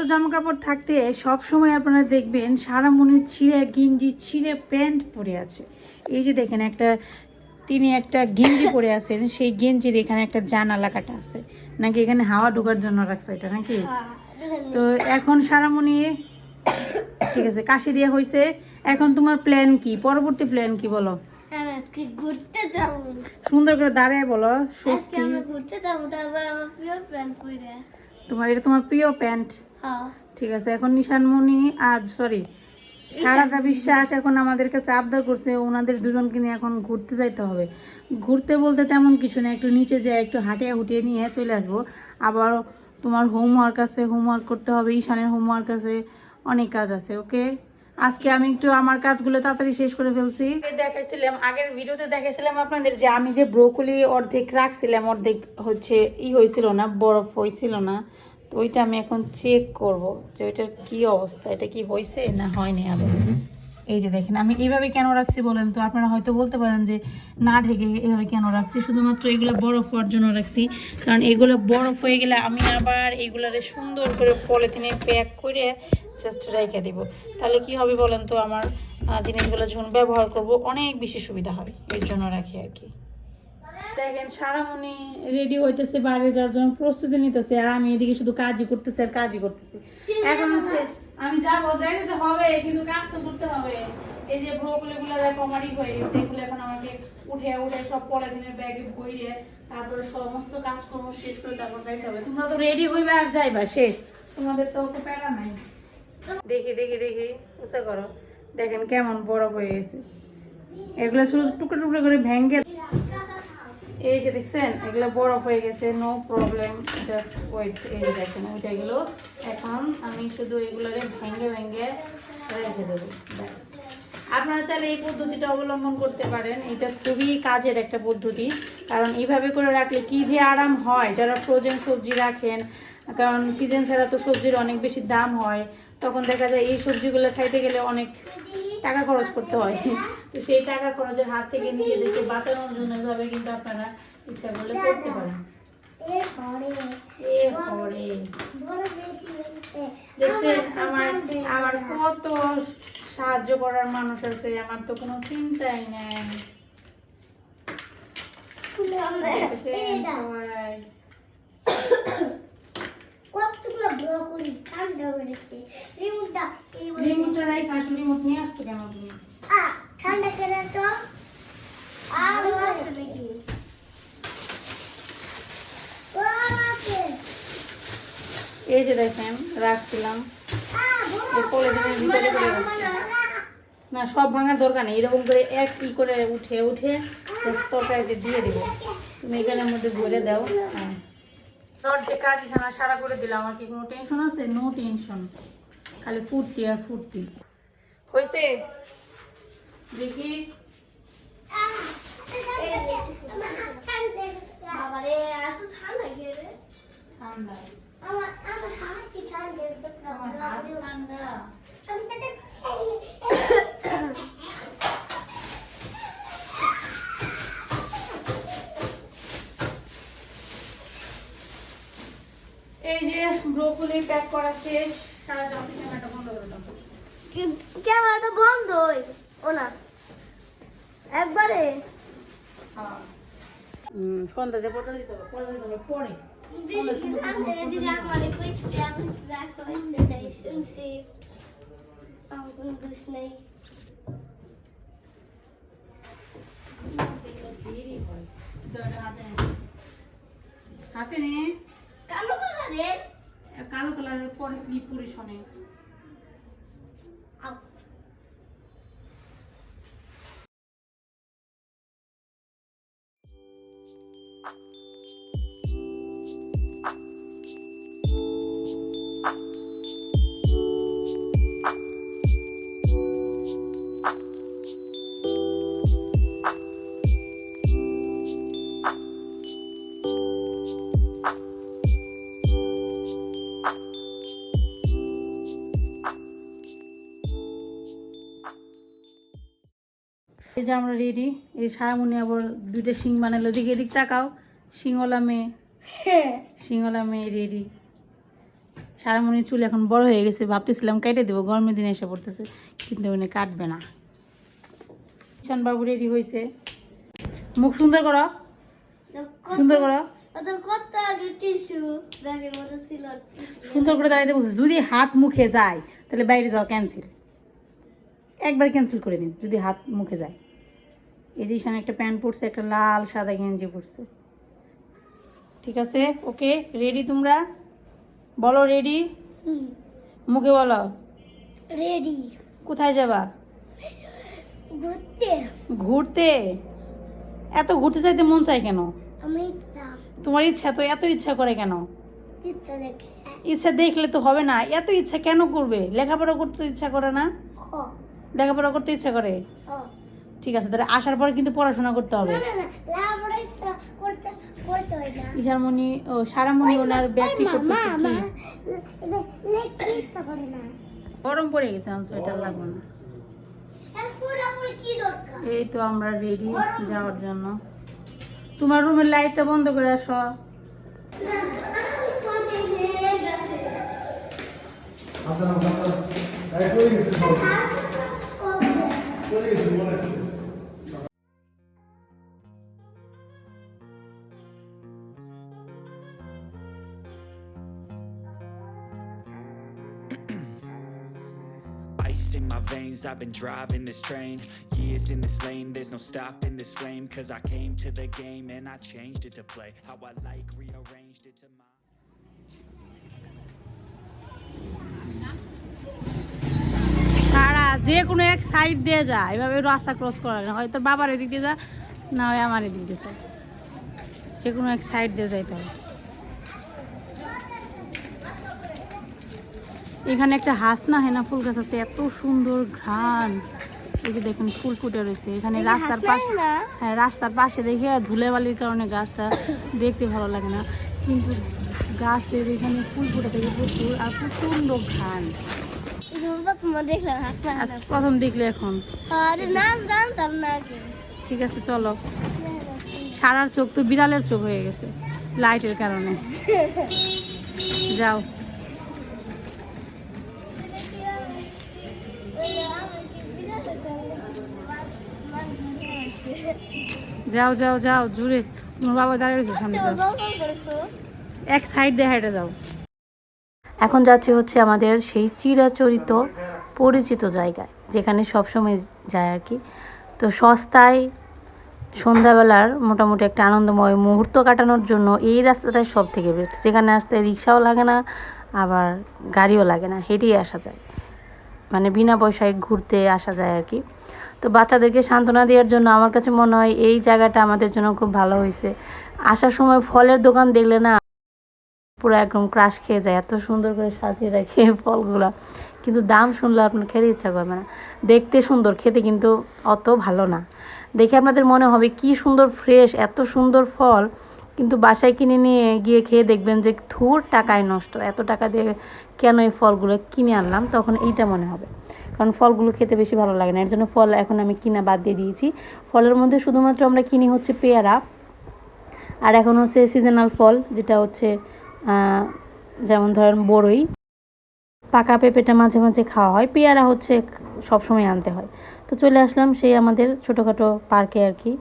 জামা কাপড় থাকতে সব সময় আপনারা দেখবেন সারামনির ছিঁড়ে গেঞ্জি ছিঁড়ে প্যান্ট পরে আছে। এই যে দেখেন তিনি একটা গেঞ্জি পরে আছেন, সেই গেঞ্জির এখানে একটা জানালা কাটা আছে নাকি, এখানে হাওয়া ঢোকার জন্য রাখছে এটা নাকি। তো এখন সারামনি ঠিক আছে, কাশি দিয়ে হয়েছে, এখন তোমার প্ল্যান কি, পরবর্তী প্ল্যান কি বলো? ঘুরতে যাবো, সুন্দর করে দাঁড়ায় বলো। ঘুরতে যাবো, তারপর আমার প্রিয় প্যান্ট পরে। এটা তোমার প্রিয় প্যান্ট? ঠিক আছে, এখন নিশানমণি আর সরি সারাদা বিশ্বাস এখন আমাদের কাছে আবদার করছে ওনাদের দুজনকে নিয়ে এখন ঘুরতে যাইতে হবে। ঘুরতে বলতে তেমন কিছু না, একটু নিচে যেয়ে একটু হাঁটিয়ে হুটিয়ে নিয়ে চলে আসবো। আবার তোমার হোমওয়ার্ক আছে, হোমওয়ার্ক করতে হবে, ঈশানের হোমওয়ার্ক আছে, অনেক কাজ আছে। ওকে, আজকে আমি একটু আমার কাজগুলো তাড়াতাড়ি শেষ করে ফেলছি। দেখাইছিলাম আগের ভিডিওতে, দেখাইছিলাম আপনাদের যে আমি যে ব্রোকলি অর্ধেক রাখছিলাম, অর্ধেক হচ্ছে হয়েছিল না, বরফ হয়েছিল না। তো ওইটা আমি এখন চেক করব যে ওইটার কি অবস্থা, এটা কি হয়েছে না হয়নি আবার। এই যে দেখেন আমি এইভাবে কেন রাখছি বলেন তো, আপনারা হয়তো বলতে পারেন যে না ঢেকে এভাবে কেন রাখছি, শুধুমাত্র এগুলো বরফ হওয়ার জন্য রাখছি। কারণ এগুলো বরফ হয়ে গেলে আমি আবার এগুলারে সুন্দর করে পলিথিনে প্যাক করে জাস্ট রেখে দেবো। তাহলে কি হবে বলেন তো, আমার জিনিসগুলো যখন ব্যবহার করব অনেক বেশি সুবিধা হবে, এর জন্য রাখি আর কি। দেখেন সারামনি রেডি হইতেছে বাইরে যাওয়ার জন্য প্রস্তুতি নিতেছে, আর আমি এদিকে শুধু কাজই করতেছি আর কাজই করতেছি। এখন হচ্ছে আমি যাবো, যাইতে তো হবে কিন্তু কাজ তো করতে হবে। এই যে ব্রোকলিগুলো কমারি হয়ে গেছে, এগুলো এখন আমাকে উঠে উঠে সব পলিথিনের ব্যাগে ভরে তারপরে সমস্ত কাজকর্ম শেষ করে তারপর যাইতে হবে। তোমরা তো রেডি হইবে আর যাইবা, শেষ, তোমাদের তো অত প্যারা নাই। দেখি দেখি দেখি উঁচা করো, দেখেন কেমন বরফ হয়ে গেছে। এগুলো শুধু টুকরো টুকরো করে ভেঙে, এই যে দেখছেন এগুলো বরফ হয়ে গেছে, নো প্রবলেম, জাস্ট ওয়েট। এই যে দেখেন ওইটা গেলো, এখন আমি শুধু এগুলোকে ভেঙে ভেঙে রেখে দেবো, ব্যাস। আপনারা চাইলে এই পদ্ধতিটা অবলম্বন করতে পারেন, এটা খুবই কাজের একটা পদ্ধতি। কারণ এইভাবে করে রাখলে কি যে আরাম হয়, যারা ফ্রোজেন সবজি রাখেন, কারণ সিজন ছাড়া তো সবজির অনেক বেশি দাম হয়, তখন দেখা যায় এই সবজিগুলো খাইতে গেলে অনেক টাকা খরচ করতে হয়। তো সেই টাকা খরচের হাত থেকে নিজেদেরকে বাঁচানোর জন্য এভাবে কিন্তু আপনারা ইচ্ছা করলে করতে পারেন। দেখছেন আমার কত সাহায্য করার মানুষ আছে, আমার তো কোনো চিন্তাই নেই। রিমোটটা রাইখা আসলে রিমোট নিয়ে আসছো কেন তুমি? ঠান্ডা করে তো এই যে দেখেন রাখছিলাম পলিথিনের ভিতরে করে না, সব ভাঙার দরকার নেই, এরকম করে এক ই করে উঠে উঠে তরকারিতে দিয়ে দেবো। তুমি এখানের মধ্যে ভরে দাও। হ্যাঁ, কাজ সারা করে দিলাম, আমার কি কোনো টেনশন আছে? নো টেনশন, খালি ফুর্তি আর ফুর্তি। হয়েছে দেখি। ঠান্ডা এই যে ব্রোকলি প্যাক করা শেষ। ক্যামেরাটা বন্ধ করে দাও। ক্যামেরাটা বন্ধ ও না একবারে। সন্ধ্যাতে পড়তে দিতে হবে, পড়তে দিতে হবে পরে। দিদি আমারে কইছে, আমি যা কইছে তাই শুনছি, আমার কোনো দোষ নেই। হাতে নে কালো কালারের, কালো কালারের পরে কি পুরি শোনে। এই যে আমরা রেডি। এই সারামনি আবার দুইটা শিং বানালো, দিকে এদিক তাকাও। সিংহলা মেয়ে রেডি। সারামণির চুল এখন বড় হয়ে গেছে, ভাবতেছিলাম কেটে দেবো, গরমের দিনে এসে পড়তেছে, কিন্তু উনি কাটবে না। ঈশান বাবু রেডি হয়েছে, মুখ সুন্দর করো, সুন্দর করো, কত আগে টিস্যু ব্যাগের মধ্যে ছিল, সুন্দর করে দাঁড়াইতে বলছে। যদি হাত মুখে যায় তাহলে বাইরে যাওয়া ক্যান্সেল, একবার ক্যান্সেল করে দিন যদি হাত মুখে যায়। এই যে ঈশান একটা প্যান্ট পরছে, একটা লাল সাদা গেঞ্জি পরছে। ঠিক আছে, ওকে, রেডি? তোমরা বলো রেডি, মুখে বলো রেডি। কোথায় যাবা? ঘুরতে। ঘুরতে? এত ঘুরতে চাইতে মন চায় কেন? আমি ইচ্ছা, তোমার ইচ্ছা তো এত ইচ্ছা করে কেন? ইচ্ছা দেখে ইচ্ছা দেখলে তো হবে না, এত ইচ্ছা কেন করবে? লেখাপড়া করতে ইচ্ছা করে না? ও লেখাপড়া করতে ইচ্ছা করে? ও ঠিক আছে, তাহলে আসার পরে কিন্তু পড়াশোনা করতে হবে। না না না, লেখাপড়া ইচ্ছা করতে করতে হয় না। ঈশানমণি ও সারামণি ওনার ব্যাগ ঠিক করতেছে। কি লেখতে ইচ্ছা করে না। গরম পড়ে গেছে, এখন সোয়েটার লাগবে না। আর পুরোপুরি কি দরকার? এই তো আমরা রেডি যাওয়ার জন্য। তোমার রুমের লাইটটা বন্ধ করে আসো। Ice in my veins, I've been driving this train. Years in this lane, there's no stopping this flame. Cause I came to the game and I changed it to play how I like, rearranged it to my... তারা যে কোনো এক side দিয়ে যা, এভাবে রাস্তা cross করা যায় না, হয়তো বাবার এদিক দিয়ে যা, না হয় আমার এদিক দিয়ে যা, যে কোনো এক সাইড দিয়ে যাইতে হবে। এখানে একটা হাসনা হেনা ফুল গাছ আছে, এত সুন্দর ঘ্রাণ। এই যে দেখুন ফুল ফুটে রয়েছে এখানে রাস্তার পাশে। হ্যাঁ, রাস্তার পাশে দেখে ধুলেবালির কারণে গাছটা দেখতে ভালো লাগে না, কিন্তু গাছের এখানে ফুল ফুটে থাকে প্রচুর, আর প্রচন্ড ঘ্রাণ। দেখলাম হাসনা, প্রথম দেখলে এখন? আরে নাম জানতাম না আগে। ঠিক আছে চলো। সারার চোখ তো বিড়ালের চোখ হয়ে গেছে লাইটের কারণে। যাও যাও যাও যাও, জুড়ে তোমার বাবা দাঁড়িয়ে রয়েছে সামনে, যাও এক সাইড দিয়ে হেঁটে যাও। এখন যাচ্ছি হচ্ছে আমাদের সেই চিরাচরিত পরিচিত জায়গায়, যেখানে সবসময় যায় আর কি। তো সস্তায় সন্ধ্যাবেলার মোটামুটি একটা আনন্দময় মুহূর্ত কাটানোর জন্য এই রাস্তাটাই সব থেকে বেস্ট, যেখানে আসতে রিক্সাও লাগে না, আবার গাড়িও লাগে না, হেঁটেই আসা যায়, মানে বিনা পয়সায় ঘুরতে আসা যায় আর কি। তো বাচ্চাদেরকে সান্ত্বনা দেওয়ার জন্য আমার কাছে মনে হয় এই জায়গাটা আমাদের জন্য খুব ভালো হয়েছে। আসার সময় ফলের দোকান দেখলে না পুরো একদম ক্রাশ খেয়ে যায়, এত সুন্দর করে সাজিয়ে রাখে ফলগুলো, কিন্তু দাম শুনলে আপনার খেতে ইচ্ছা করবে না। দেখতে সুন্দর, খেতে কিন্তু অত ভালো না। দেখে আপনাদের মনে হবে কি সুন্দর ফ্রেশ, এত সুন্দর ফল, কিন্তু বাসায় কিনে নিয়ে গিয়ে খেয়ে দেখবেন যে ধুর টাকায় নষ্ট, এত টাকা দিয়ে কেন এই ফলগুলো কিনে আনলাম, তখন এইটা মনে হবে। কারণ ফলগুলো খেতে বেশি ভালো লাগে না, এর জন্য ফল এখন আমি কিনা বাদ দিয়ে দিয়েছি। ফলের মধ্যে শুধুমাত্র আমরা কিনি হচ্ছে পেয়ারা, আর এখন হচ্ছে সিজনাল ফল যেটা হচ্ছে যেমন ধরেন বড়ই, পাকা পেঁপেটা মাঝে মাঝে খাওয়া হয়, পেয়ারা হচ্ছে সবসময় আনতে হয়। তো চলে আসলাম সেই আমাদের ছোটোখাটো পার্কে আর কি।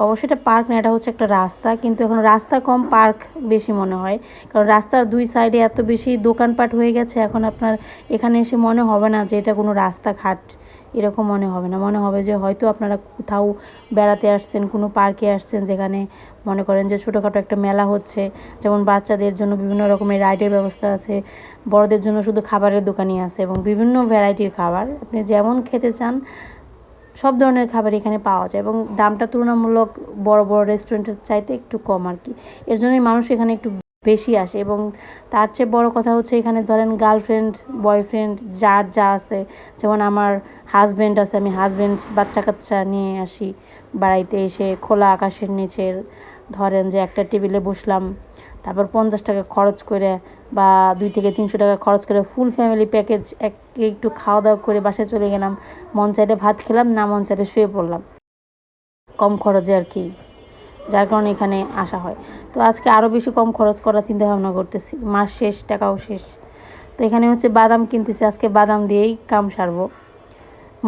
অবশ্যই এটা পার্ক না, এটা হচ্ছে একটা রাস্তা, কিন্তু এখন রাস্তা কম পার্ক বেশি মনে হয়, কারণ রাস্তার দুই সাইডে এত বেশি দোকানপাট হয়ে গেছে, এখন আপনার এখানে এসে মনে হবে না যে এটা কোনো রাস্তাঘাট, এরকম মনে হবে না, মনে হবে যে হয়তো আপনারা কোথাও বেড়াতে আসছেন, কোনো পার্কে আসছেন, যেখানে মনে করেন যে ছোটোখাটো একটা মেলা হচ্ছে। যেমন বাচ্চাদের জন্য বিভিন্ন রকমের রাইডের ব্যবস্থা আছে, বড়দের জন্য শুধু খাবারের দোকানই আছে, এবং বিভিন্ন ভ্যারাইটির খাবার আপনি যেমন খেতে চান সব ধরনের খাবার এখানে পাওয়া যায়, এবং দামটা তুলনামূলক বড় বড় রেস্টুরেন্টের চাইতে একটু কম আর কি। এর জন্যই মানুষ এখানে একটু বেশি আসে, এবং তার চেয়ে বড় কথা হচ্ছে এখানে ধরেন গার্লফ্রেন্ড বয়ফ্রেন্ড যার যা আছে, যেমন আমার হাজব্যান্ড আছে, আমি হাজব্যান্ড বাচ্চা কাচ্চা নিয়ে আসি বাড়িতে, এসে খোলা আকাশের নিচের ধরেন যে একটা টেবিলে বসলাম, তারপর 50 টাকা খরচ করে বা 2 থেকে 300 টাকা খরচ করে ফুল ফ্যামিলি প্যাকেজ একটু খাওয়া দাওয়া করে বাসায় চলে গেলাম, মন চাইলে ভাত খেলাম, না মন চাইলে শুয়ে পড়লাম, কম খরচে আর কি, যার কারণে এখানে আসা হয়। তো আজকে আরও বেশি কম খরচ করার চিন্তা ভাবনা করতেছি, মাস শেষ, টাকাও শেষ, তো এখানে হচ্ছে বাদাম কিনতেছি, আজকে বাদাম দিয়েই কাম সারবো।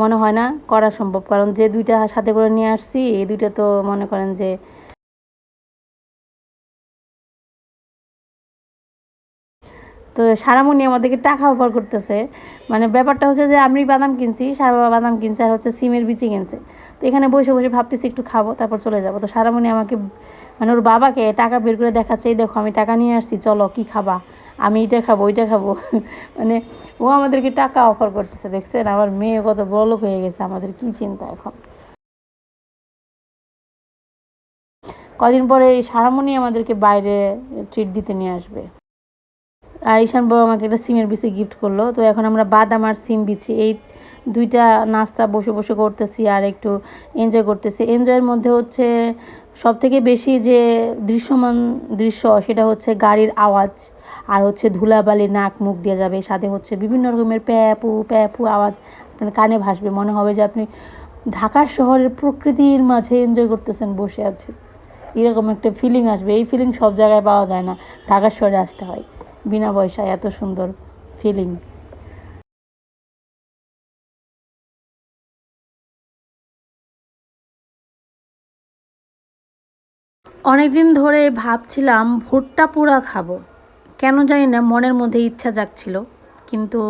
মনে হয় না করা সম্ভব, কারণ যে দুইটা সাথে করে নিয়ে আসছি এই দুইটা তো মনে করেন যে তো সারামণি আমাদেরকে টাকা অফার করতেছে। মানে ব্যাপারটা হচ্ছে যে আমি বাদাম কিনছি, সারা বাবা বাদাম কিনছে আর হচ্ছে সিমের বিচি কিনছে। তো এখানে বসে বসে ভাবতেছি একটু খাবো তারপর চলে যাবো। তো সারামণি আমাকে মানে ওর বাবাকে টাকা বের করে দেখাচ্ছে, এই দেখো আমি টাকা নিয়ে আসছি, চলো কি খাবা, আমি এইটা খাবো ওইটা খাবো মানে ও আমাদেরকে টাকা অফার করতেছে। দেখছেন আমার মেয়ে কত বড়লোক হয়ে গেছে, আমাদের কি চিন্তা এখন। কদিন পরে এই সারামণি আমাদেরকে বাইরে ট্রিট দিতে নিয়ে আসবে। আর ঈশান বাবা আমাকে একটা সিমের বিচি গিফট করলো। তো এখন আমরা বাদাম আর সিম বিচি এই দুইটা নাস্তা বসে বসে করতেছি আর একটু এনজয় করতেছি। এনজয়ের মধ্যে হচ্ছে সবথেকে বেশি যে দৃশ্যমান দৃশ্য সেটা হচ্ছে গাড়ির আওয়াজ আর হচ্ছে ধুলাবালি নাক মুখ দিয়ে যাবে, সাথে হচ্ছে বিভিন্ন রকমের প্যাপু প্যাপু আওয়াজ আপনার কানে ভাসবে, মনে হবে যে আপনি ঢাকার শহরের প্রকৃতির মাঝে এনজয় করতেছেন, বসে আছেন, এরকম একটা ফিলিং আসবে। এই ফিলিং সব জায়গায় পাওয়া যায় না, ঢাকার শহরে আসতে হয় বিনা পয়সায়, এত সুন্দর ফিলিং। অনেকদিন ধরে ভাবছিলাম ভুট্টা পোড়া খাবো, কেন জানি না মনের মধ্যে ইচ্ছা জাগছিল, কিন্তু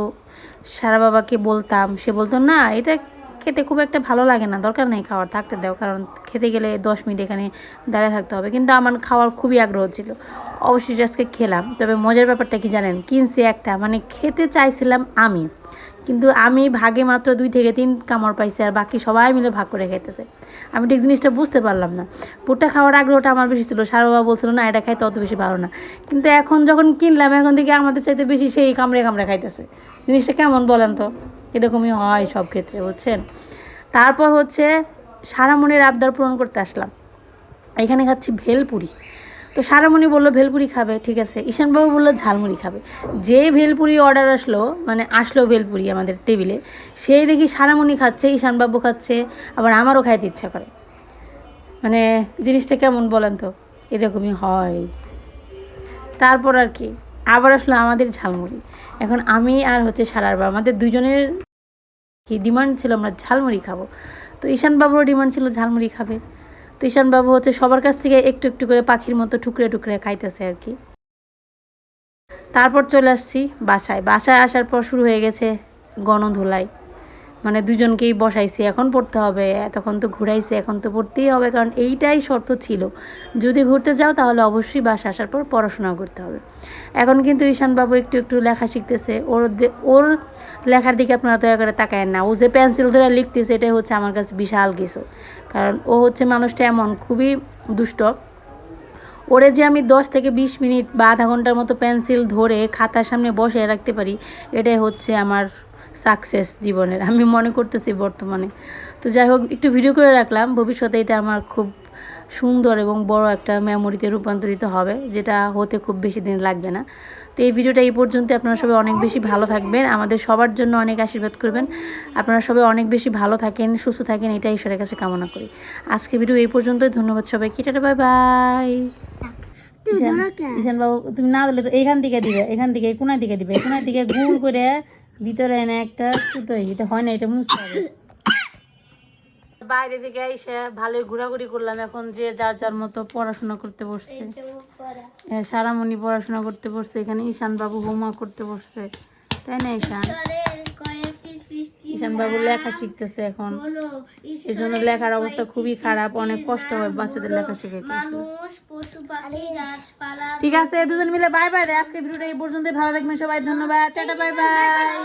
সারা বাবাকে বলতাম, সে বলতো না এটা খেতে খুব একটা ভালো লাগে না, দরকার নেই খাওয়ার, থাকতে দাও, কারণ খেতে গেলে 10 মিনিট এখানে দাঁড়িয়ে থাকতে হবে। কিন্তু আমার খাওয়ার খুবই আগ্রহ ছিল, অবশ্যই আজকে খেলাম। তবে মজার ব্যাপারটা কি জানেন, কিনছি একটা, মানে খেতে চাইছিলাম আমি, কিন্তু আমি ভাগে মাত্র 2 থেকে 3 কামড় পাইছি আর বাকি সবাই মিলে ভাগ করে খাইতেছে। আমি ঠিক জিনিসটা বুঝতে পারলাম না। ভুট্টা খাওয়ার আগ্রহটা আমার বেশি ছিল, সারা বাবা বলছিল না এটা খাইতে অত বেশি ভালো না, কিন্তু এখন যখন কিনলাম এখন থেকে আমাদের চাইতে বেশি সেই কামড়ে কামড়ে খাইতেছে। জিনিসটা কেমন বলেন তো, এরকমই হয় সব ক্ষেত্রে, বুঝছেন। তারপর হচ্ছে সারামণির আবদার পূরণ করতে আসলাম, এখানে খাচ্ছি ভেলপুরি। তো সারামণি বললো ভেলপুরি খাবে, ঠিক আছে। ঈশানবাবু বললো ঝালমুড়ি খাবে। যে ভেলপুরি অর্ডার আসলো, মানে আসলো ভেলপুরি আমাদের টেবিলে, সেই দেখি সারামণি খাচ্ছে, ঈশানবাবু খাচ্ছে, আবার আমারও খাইতে ইচ্ছা করে। মানে জিনিসটা কেমন বলেন তো, এরকমই হয়। তারপর আর কি আবার আসলো আমাদের ঝালমুড়ি। এখন আমি আর হচ্ছে সারার বাবা, আমাদের দুজনের কি ডিমান্ড ছিল আমরা ঝালমুড়ি খাবো। তো ঈশানবাবুরও ডিমান্ড ছিল ঝালমুড়ি খাবে। তো ঈশানবাবু হচ্ছে সবার কাছ থেকে একটু একটু করে পাখির মতো টুকরে টুকরে খাইতেছে আর কি। তারপর চলে আসছি বাসায় আসার পর শুরু হয়ে গেছে গণধোলাই, মানে দুজনকেই বসাইছি, এখন পড়তে হবে, তখন তো ঘুরাইছে, এখন তো পড়তেই হবে, কারণ এইটাই শর্ত ছিল, যদি ঘুরতে যাও তাহলে অবশ্যই বাসা আসার পর পড়াশোনা করতে হবে। এখন কিন্তু ঈশানবাবু একটু একটু লেখা শিখতেছে, ওর লেখার দিকে আপনারা দয়া করে তাকায়েন না, ও যে পেন্সিল ধরে লিখতেছে এটাই হচ্ছে আমার কাছে বিশাল কিছু, কারণ ও হচ্ছে মানুষটা এমন খুবই দুষ্ট। ওরে যে আমি 10 থেকে 20 মিনিট বা আধা ঘন্টার মতো পেন্সিল ধরে খাতার সামনে বসে রাখতে পারি, এটাই হচ্ছে আমার সাকসেস জীবনের, আমি মনে করতেছি বর্তমানে। তো যাই হোক, একটু ভিডিও করে রাখলাম, ভবিষ্যতে এটা আমার খুব সুন্দর এবং বড় একটা মেমোরিতে রূপান্তরিত হবে, যেটা হতে খুব বেশি দিন লাগবে না। তো এই ভিডিওটা এই পর্যন্ত, আপনারা সবাই অনেক বেশি ভালো থাকবেন, আমাদের সবার জন্য অনেক আশীর্বাদ করবেন, আপনারা সবাই অনেক বেশি ভালো থাকেন, সুস্থ থাকেন, এটাই ঈশ্বরের কাছে কামনা করি। আজকে ভিডিও এই পর্যন্তই, ধন্যবাদ সবাইকে, টাটা বাই বাই। ঈশান বাবু তুমি না দিলে তো এইখান থেকে দিবে, এখান থেকে এই কোনার দিকে দিবে, এই কোনার দিকে গোল করে ভিতরে এনে একটা সুতো, এটা হয় না, এটা মুছতে হবে। বাইরে থেকে এসে ভালোই ঘোরাঘুরি করলাম, এখন যে যার যার মতো পড়াশোনা করতে বসছে। সারামণি পড়াশোনা করতে বসছে, এখানে ঈশান বাবু হোমওয়ার্ক করতে বসছে, তাই না ঈশান? ঈশান বাবু লেখা শিখতেছে এখন, এই জন্য লেখার অবস্থা খুবই খারাপ, অনেক কষ্ট হয় বাচ্চাদের লেখা শিখাইতে। ঠিক আছে, দুজন মিলে বাই বাই দে, আজকে ভিডিওটা এই পর্যন্তই, ভালো থাকবেন সবাই, ধন্যবাদ, টাটা বাই বাই।